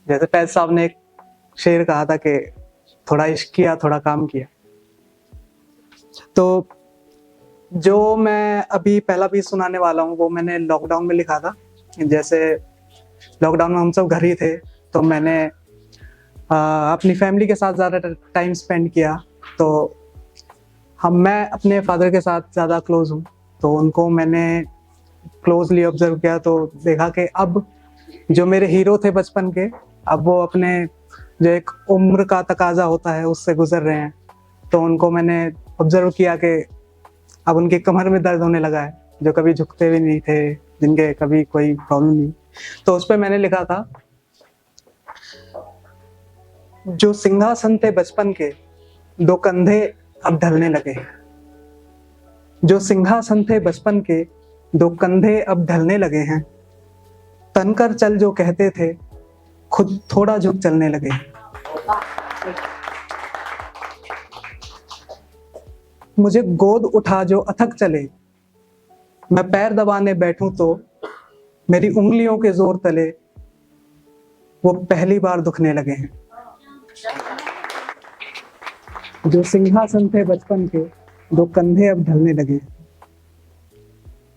जैसे फैज साहब ने एक शेर कहा था कि थोड़ा इश्क किया थोड़ा काम किया। तो जो मैं अभी पहला पीस सुनाने वाला हूँ वो मैंने लॉकडाउन में लिखा था। जैसे लॉकडाउन में हम सब घर ही थे, तो मैंने अपनी फैमिली के साथ ज़्यादा टाइम स्पेंड किया। तो मैं अपने फादर के साथ ज़्यादा क्लोज हूँ, तो उनको मैंने क्लोजली ऑब्जर्व किया तो देखा कि अब जो मेरे हीरो थे बचपन के, अब वो अपने जो एक उम्र का तकाजा होता है उससे गुजर रहे हैं। तो उनको मैंने ऑब्जर्व किया कि अब उनकी कमर में दर्द होने लगा है, जो कभी झुकते भी नहीं थे, जिनके कभी कोई प्रॉब्लम नहीं। तो उस पर मैंने लिखा था, जो सिंहासन थे बचपन के दो कंधे अब ढलने लगे। जो सिंहासन थे बचपन के दो कंधे अब ढलने लगे हैं। तनकर चल जो कहते थे खुद थोड़ा झुक चलने लगे। मुझे गोद उठा जो अथक चले, मैं पैर दबाने बैठूं तो मेरी उंगलियों के जोर तले वो पहली बार दुखने लगे हैं। जो सिंहासन थे बचपन के दो कंधे अब ढलने लगे।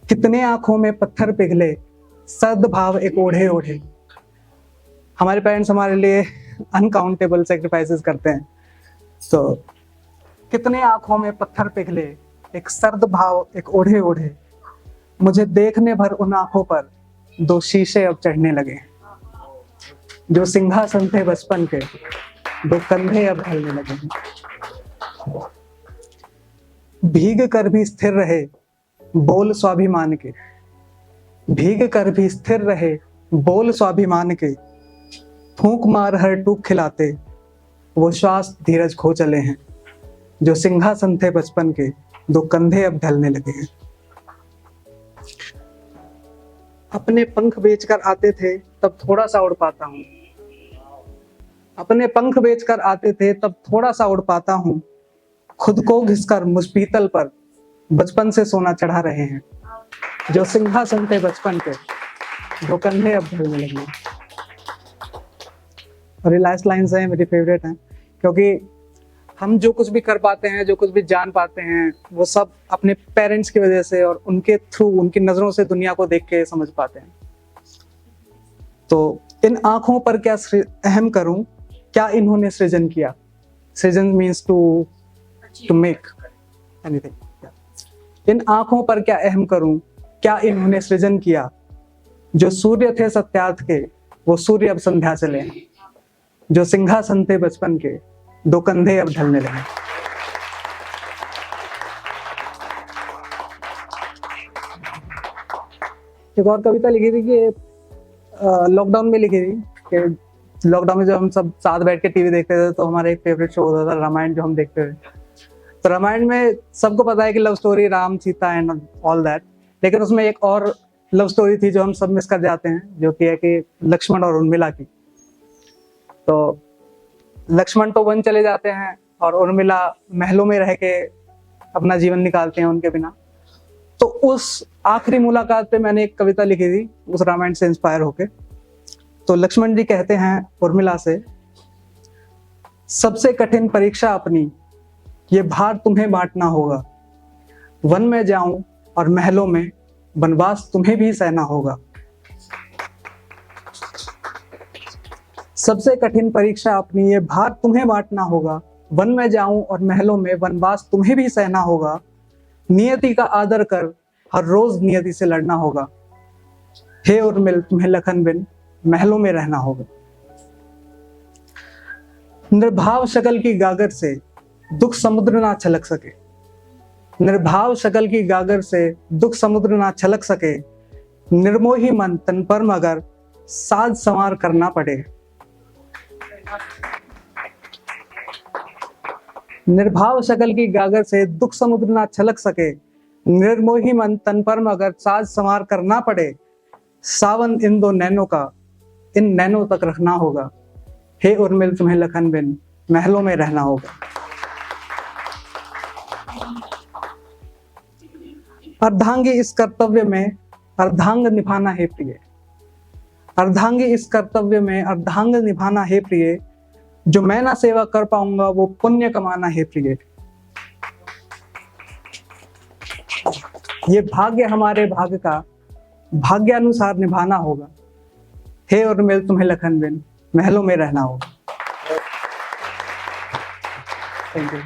कितने आंखों में पत्थर पिघले, सर्द भाव एक ओढ़े ओढ़े। हमारे पेरेंट्स हमारे लिए अनकाउंटेबल सेक्रीफाइसेस करते हैं। तो कितने आंखों में पत्थर पिघले, एक सर्द भाव एक ओढ़े ओढ़े। मुझे देखने भर उन आंखों पर दो शीशे अब चढ़ने लगे। जो सिंहासन थे बचपन के दो कंधे अब ढलने लगे। भीग कर भी स्थिर रहे बोल स्वाभिमान के। भीग कर भी स्थिर रहे बोल स्वाभिमान के। फूंक मार हर टूक खिलाते वो श्वास धीरज खो चले हैं। जो सिंहासन थे बचपन के दो कंधे अब ढलने लगे हैं। अपने पंख बेचकर आते थे तब थोड़ा सा उड़ पाता हूँ। अपने पंख बेचकर आते थे तब थोड़ा सा उड़ पाता हूँ। खुद को घिसकर मुझ पीतल पर बचपन से सोना चढ़ा रहे हैं। जो सिंहासन थे बचपन के दो कंधे अब ढलने लगे। और ये लास्ट लाइन्स हैं मेरी फेवरेट हैं, क्योंकि हम जो कुछ भी कर पाते हैं, जो कुछ भी जान पाते हैं, वो सब अपने पेरेंट्स की वजह से और उनके थ्रू, उनकी नजरों से दुनिया को देख के समझ पाते हैं। तो इन आंखों पर क्या अहम करूं, क्या इन्होंने सृजन किया। सृजन मीन्स टू मेक एनीथिंग। इन आंखों पर क्या अहम करूं, क्या इन्होंने सृजन किया। जो सूर्य थे सत्यार्थ के वो सूर्य अब संध्या चले। जो सिंहासन थे बचपन के दो कंधे अब ढलने लगे। एक और कविता लिखी थी कि लॉकडाउन में लिखी थी कि लॉकडाउन में जब हम सब साथ बैठ के टीवी देखते थे तो हमारा एक फेवरेट शो होता था रामायण, जो हम देखते थे। तो रामायण में सबको पता है कि love story Ram Sita and all that, लेकिन उसमें एक और लव स्टोरी थी जो हम सब मिस कर जाते हैं, जो कि है कि लक्ष्मण और उर्मिला की। तो लक्ष्मण तो वन चले जाते हैं और उर्मिला महलों में रह के अपना जीवन निकालते हैं उनके बिना। तो उस आखिरी मुलाकात पे मैंने एक कविता लिखी थी उस रामायण से इंस्पायर होके। तो लक्ष्मण जी कहते हैं उर्मिला से, सबसे कठिन परीक्षा अपनी ये भार तुम्हें बांटना होगा। वन में जाऊं और महलों में वनवास तुम्हें भी सहना होगा। सबसे कठिन परीक्षा अपनी ये भार तुम्हें बांटना होगा। वन में जाऊं और महलों में वनवास तुम्हें भी सहना होगा। नियति का आदर कर हर रोज नियति से लड़ना होगा। हे उर्मिल तुम्हें लखन बिन महलों में रहना होगा। निर्भाव शकल की गागर से दुख समुद्र ना छलक सके। निर्भाव शकल की गागर से दुख समुद्र ना छलक सके। निर्मोही मन तन पर मगर साज संवार करना पड़े। निर्भाव शकल की गागर से दुख समुद्र ना छलक सके। निर्मोही मन तन पर मगर साज संवार करना पड़े। सावन इन दो नैनों का इन नैनों तक रखना होगा। हे उर्मिल तुम्हें लखन बिन महलों में रहना होगा। अर्धांगी इस कर्तव्य में अर्धांग निभाना है प्रिय। अर्धांगी इस कर्तव्य में अर्धांग निभाना है प्रिय, जो मैं ना सेवा कर पाऊंगा वो पुण्य कमाना है प्रिय। ये भाग्य हमारे भाग्य का भाग्यानुसार निभाना होगा। हे और मिल तुम्हें लखन बिन महलों में रहना होगा। Thank you.